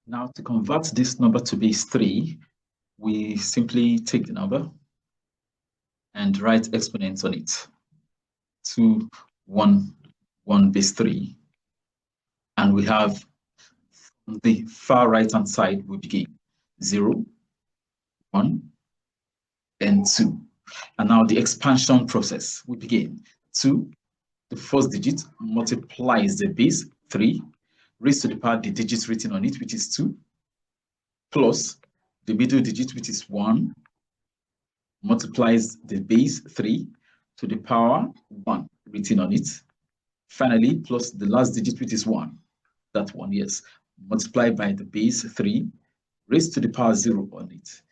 Now, to convert this number to base 3, we simply take the number and write exponents on it. 2, 1, 1 base 3. And we have on the far right-hand side, we begin 0, 1, and 2. And now the expansion process, we begin 2, the first digit multiplies the base 3, raised to the power the digits written on it, which is 2, plus the middle digit, which is 1, multiplies the base 3 to the power 1 written on it. Finally, plus the last digit, which is 1, that one, yes, multiplied by the base 3, raised to the power 0 on it.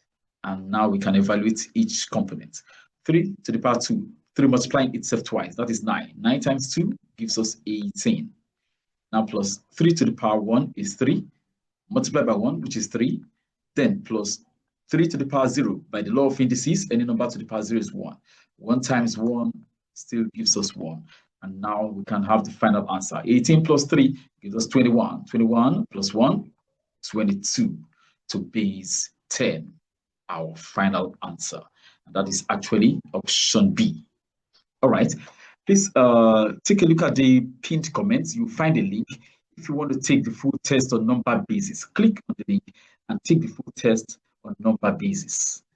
And now we can evaluate each component. 3 to the power 2, 3 multiplying itself twice, that is 9. 9 times 2 gives us 18. Now plus 3 to the power 1 is 3, multiplied by 1, which is 3, then plus 3 to the power 0. By the law of indices, any number to the power 0 is 1. 1 times 1 still gives us 1. And now we can have the final answer. 18 plus 3 gives us 21. 21 plus 1, 22 to base 10, our final answer. And that is actually option B. All right. Please take a look at the pinned comments. You'll find a link. If you want to take the full test on number basis, click on the link and take the full test on number basis.